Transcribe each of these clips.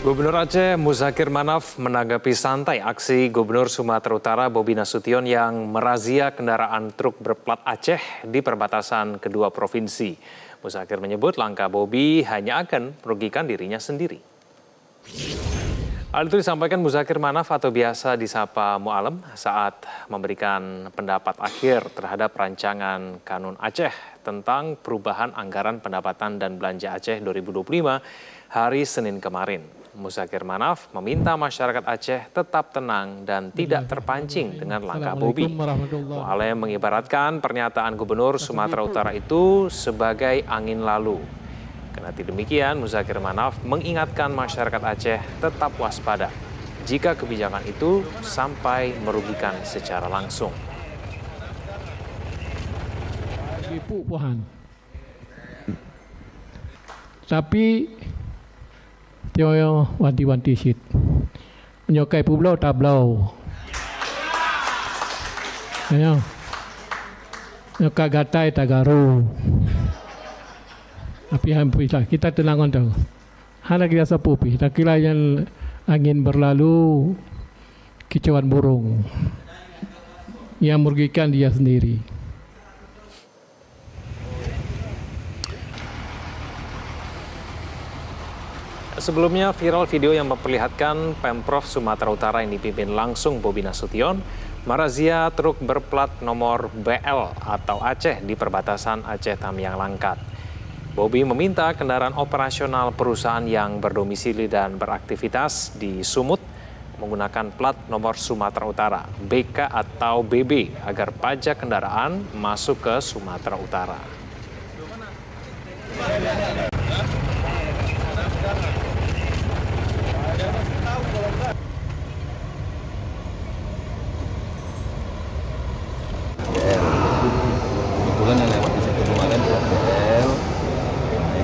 Gubernur Aceh Muzakir Manaf menanggapi santai aksi Gubernur Sumatera Utara Bobi Nasution yang merazia kendaraan truk berplat Aceh di perbatasan kedua provinsi. Muzakir menyebut langkah Bobi hanya akan merugikan dirinya sendiri. Hal itu disampaikan Muzakir Manaf atau biasa disapa Mu'alem saat memberikan pendapat akhir terhadap rancangan Kanun Aceh tentang perubahan anggaran pendapatan dan belanja Aceh 2025 hari Senin kemarin. Muzakir Manaf meminta masyarakat Aceh tetap tenang dan tidak terpancing dengan langkah Bobi. Mu'alem mengibaratkan pernyataan Gubernur Sumatera Utara itu sebagai angin lalu. Kendati demikian, Muzakir Manaf mengingatkan masyarakat Aceh tetap waspada jika kebijakan itu sampai merugikan secara langsung. Tapi Tio wanti-wanti sit. Menyokai pulau tablau. Ayo. Nyokai gatai tagaru. Tapi hampir kita tenangan tahu. Hana kita sepupi. Tak kira yang angin berlalu kicauan burung yang merugikan dia sendiri. Sebelumnya viral video yang memperlihatkan Pemprov Sumatera Utara yang dipimpin langsung Bobi Nasution merazia truk berplat nomor BL atau Aceh di perbatasan Aceh Tamiang Langkat. Bobi meminta kendaraan operasional perusahaan yang berdomisili dan beraktivitas di Sumut menggunakan plat nomor Sumatera Utara, BK atau BB, agar pajak kendaraan masuk ke Sumatera Utara. Kebetulan yang lewat di situ kemarin BL.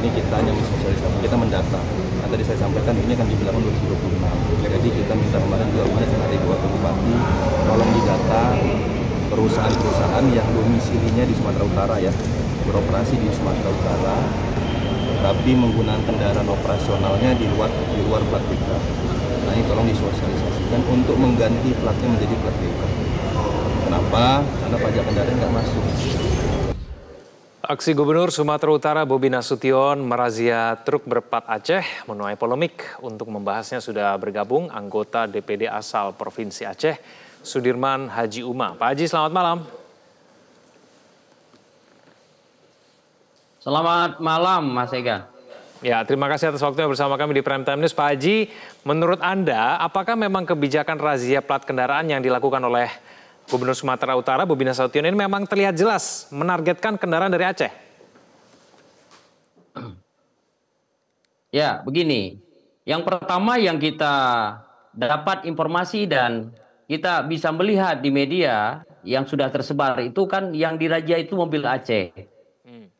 Ini kita hanya mensosialisasi, kita mendata. Nah, tadi saya sampaikan ini akan diberlakukan 2026. Jadi kita minta kemarin juga kemarin sama dari dua bupati tolong didata perusahaan-perusahaan yang domisilinya di Sumatera Utara ya, beroperasi di Sumatera Utara, tapi menggunakan kendaraan operasionalnya di luar plat BK. Nah ini tolong disosialisasikan untuk mengganti platnya menjadi plat BK. Kenapa? Karena pajak kendaraan nggak masuk. Aksi Gubernur Sumatera Utara Bobi Nasution merazia truk berplat Aceh menuai polemik. Untuk membahasnya sudah bergabung anggota DPD asal Provinsi Aceh, Sudirman Haji Uma. Pak Haji, selamat malam. Selamat malam, Mas Ega. Ya, terima kasih atas waktunya bersama kami di Prime Time News. Pak Haji, menurut Anda, apakah memang kebijakan razia plat kendaraan yang dilakukan oleh Gubernur Sumatera Utara Bobi Nasution ini memang terlihat jelas menargetkan kendaraan dari Aceh? Ya, begini. Yang pertama yang kita dapat informasi dan kita bisa melihat di media yang sudah tersebar itu kan yang dirazia itu mobil Aceh.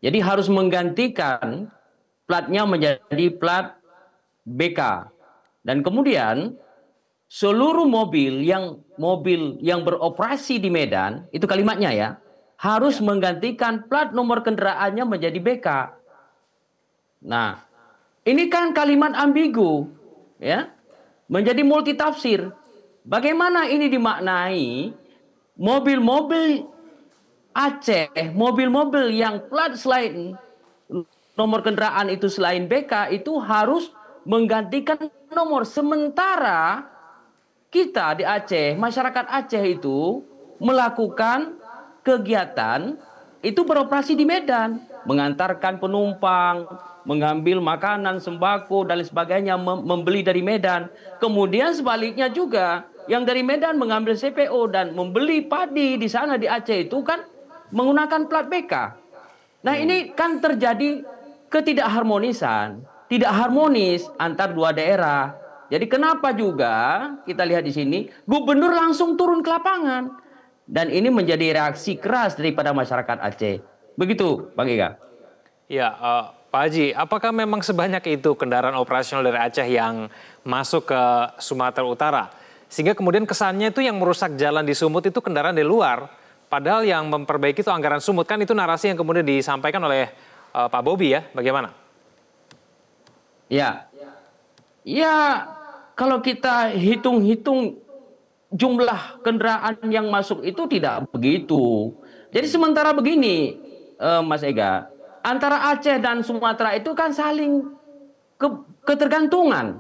Jadi harus menggantikan platnya menjadi plat BK. Dan kemudian seluruh mobil yang beroperasi di Medan, itu kalimatnya ya, harus menggantikan plat nomor kendaraannya menjadi BK. Nah, ini kan kalimat ambigu, ya, menjadi multitafsir. Bagaimana ini dimaknai mobil-mobil Aceh, mobil-mobil yang plat selain nomor kendaraan itu selain BK itu harus menggantikan nomor, sementara kita di Aceh, masyarakat Aceh itu melakukan kegiatan itu beroperasi di Medan, mengantarkan penumpang, mengambil makanan, sembako dan sebagainya, membeli dari Medan. Kemudian sebaliknya juga yang dari Medan mengambil CPO dan membeli padi di sana di Aceh itu kan menggunakan plat BK. Nah, ini kan terjadi ketidakharmonisan, tidak harmonis antar dua daerah. Jadi kenapa juga kita lihat di sini gubernur langsung turun ke lapangan dan ini menjadi reaksi keras daripada masyarakat Aceh. Begitu, Bang Ega. Ya, Pak Haji, apakah memang sebanyak itu kendaraan operasional dari Aceh yang masuk ke Sumatera Utara? Sehingga kemudian kesannya itu yang merusak jalan di Sumut itu kendaraan dari luar. Padahal yang memperbaiki itu anggaran Sumut. Kan itu narasi yang kemudian disampaikan oleh Pak Bobi ya, bagaimana? Ya, Ya, kalau kita hitung-hitung jumlah kendaraan yang masuk itu tidak begitu. Jadi sementara begini, Mas Ega, antara Aceh dan Sumatera itu kan saling ketergantungan,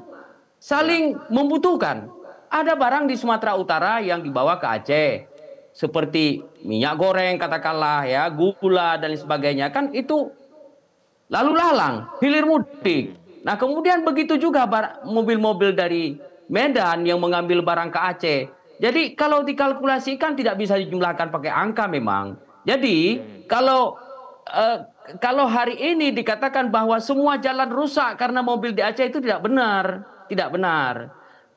saling membutuhkan. Ada barang di Sumatera Utara yang dibawa ke Aceh, seperti minyak goreng katakanlah ya, gula dan sebagainya, kan itu lalu lalang, hilir mudik. Nah, kemudian begitu juga mobil-mobil dari Medan yang mengambil barang ke Aceh. Jadi kalau dikalkulasikan tidak bisa dijumlahkan pakai angka memang. Jadi kalau hari ini dikatakan bahwa semua jalan rusak karena mobil di Aceh itu tidak benar, tidak benar.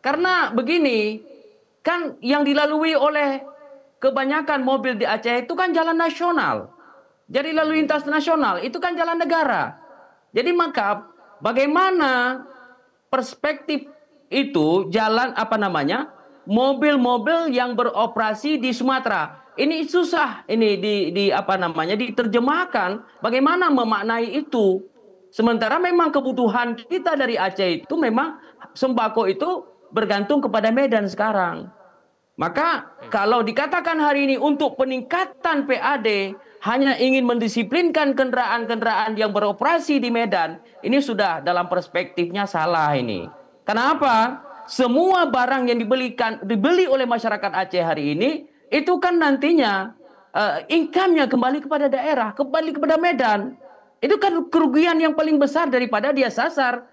Karena begini, kan yang dilalui oleh kebanyakan mobil di Aceh itu kan jalan nasional. Jadi lalu lintas nasional itu kan jalan negara. Jadi maka bagaimana perspektif itu jalan mobil-mobil yang beroperasi di Sumatera. Ini susah ini diterjemahkan bagaimana memaknai itu. Sementara memang kebutuhan kita dari Aceh itu memang sembako itu bergantung kepada Medan sekarang. Maka kalau dikatakan hari ini untuk peningkatan PAD hanya ingin mendisiplinkan kendaraan-kendaraan yang beroperasi di Medan, ini sudah dalam perspektifnya salah ini. Kenapa? Semua barang yang dibeli oleh masyarakat Aceh hari ini itu kan nantinya income-nya kembali kepada daerah, kembali kepada Medan. Itu kan kerugian yang paling besar daripada dia sasar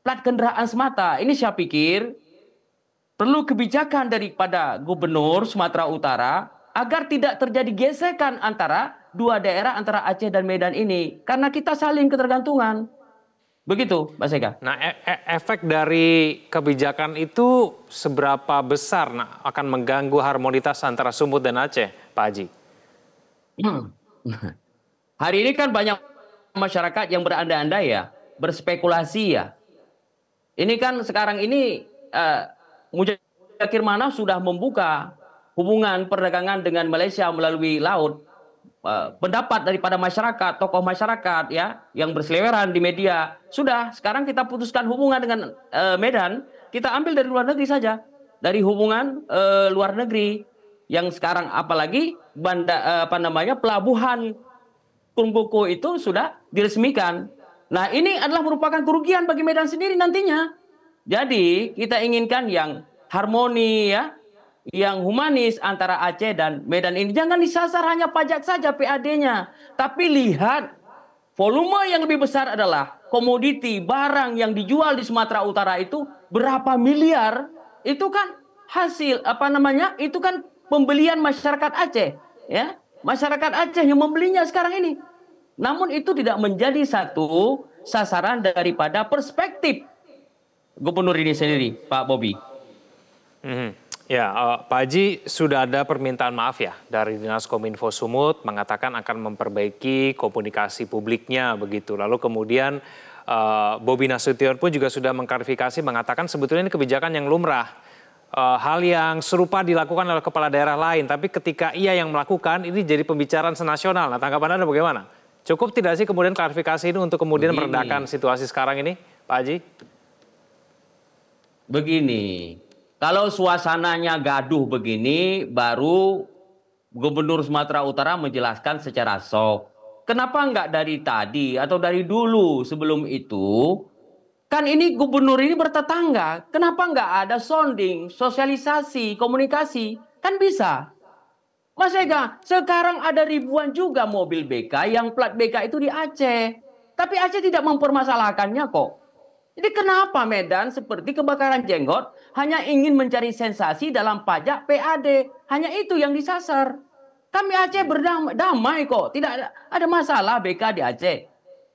plat kendaraan semata. Ini saya pikir perlu kebijakan daripada Gubernur Sumatera Utara agar tidak terjadi gesekan antara dua daerah antara Aceh dan Medan ini. Karena kita saling ketergantungan. Begitu, Mas Ega. Nah, efek dari kebijakan itu seberapa besar akan mengganggu harmonitas antara Sumut dan Aceh, Pak Haji? Hari ini kan banyak masyarakat yang berandai-andai ya, berspekulasi ya. Ini kan sekarang ini Mujahir Manaf sudah membuka hubungan perdagangan dengan Malaysia melalui laut. Pendapat daripada masyarakat, tokoh masyarakat ya, yang berseliweran di media, sudah sekarang kita putuskan hubungan dengan Medan, kita ambil dari luar negeri saja, dari hubungan luar negeri yang sekarang apalagi pelabuhan Kumboko itu sudah diresmikan. Nah, ini adalah merupakan kerugian bagi Medan sendiri nantinya. Jadi kita inginkan yang harmoni ya, yang humanis antara Aceh dan Medan ini. Jangan disasar hanya pajak saja PAD-nya. Tapi lihat volume yang lebih besar adalah komoditi barang yang dijual di Sumatera Utara itu berapa miliar. Itu kan hasil itu kan pembelian masyarakat Aceh. Ya, masyarakat Aceh yang membelinya sekarang ini. Namun itu tidak menjadi satu sasaran daripada perspektif Gubernur ini sendiri, Pak Bobi. Ya, Pak Haji, sudah ada permintaan maaf ya dari Dinas Kominfo Sumut mengatakan akan memperbaiki komunikasi publiknya begitu. Lalu kemudian Bobi Nasution pun juga sudah mengklarifikasi mengatakan sebetulnya ini kebijakan yang lumrah. Hal yang serupa dilakukan oleh kepala daerah lain, tapi ketika ia yang melakukan ini jadi pembicaraan senasional. Nah, tanggapan Anda bagaimana? Cukup tidak sih kemudian klarifikasi ini untuk kemudian meredakan situasi sekarang ini, Pak Haji? Begini, kalau suasananya gaduh begini, baru Gubernur Sumatera Utara menjelaskan secara soft. Kenapa enggak dari tadi atau dari dulu sebelum itu? Kan ini gubernur ini bertetangga. Kenapa enggak ada sounding, sosialisasi, komunikasi? Kan bisa. Mas Ega, sekarang ada ribuan juga mobil BK yang plat BK itu di Aceh. Tapi Aceh tidak mempermasalahkannya kok. Jadi kenapa Medan seperti kebakaran jenggot hanya ingin mencari sensasi dalam pajak PAD? Hanya itu yang disasar. Kami Aceh berdamai kok, tidak ada masalah BK di Aceh.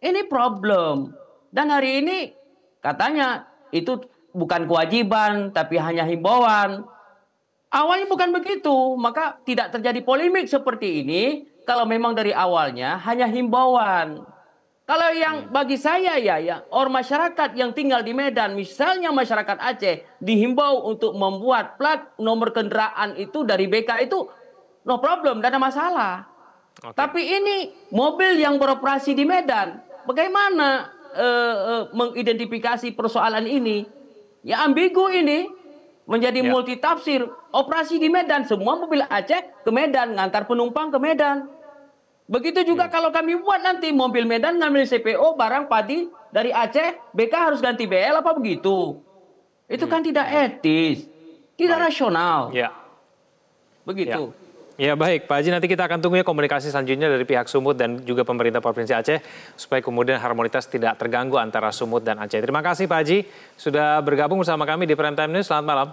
Ini problem. Dan hari ini katanya itu bukan kewajiban tapi hanya himbauan. Awalnya bukan begitu, maka tidak terjadi polemik seperti ini kalau memang dari awalnya hanya himbauan. Kalau yang bagi saya masyarakat yang tinggal di Medan, misalnya masyarakat Aceh, dihimbau untuk membuat plat nomor kendaraan itu dari BK itu no problem, tidak ada masalah. Tapi ini mobil yang beroperasi di Medan, bagaimana mengidentifikasi persoalan ini? Ya ambigu ini menjadi multitafsir. Operasi di Medan, semua mobil Aceh ke Medan, ngantar penumpang ke Medan. Begitu juga kalau kami buat nanti mobil Medan ngambil CPO barang padi dari Aceh, BK harus ganti BL apa begitu? Itu kan tidak etis, tidak rasional. Ya. Begitu. Ya baik, Pak Haji, nanti kita akan tunggu ya komunikasi selanjutnya dari pihak Sumut dan juga pemerintah Provinsi Aceh supaya kemudian harmonitas tidak terganggu antara Sumut dan Aceh. Terima kasih Pak Haji sudah bergabung bersama kami di Prime Time News. Selamat malam.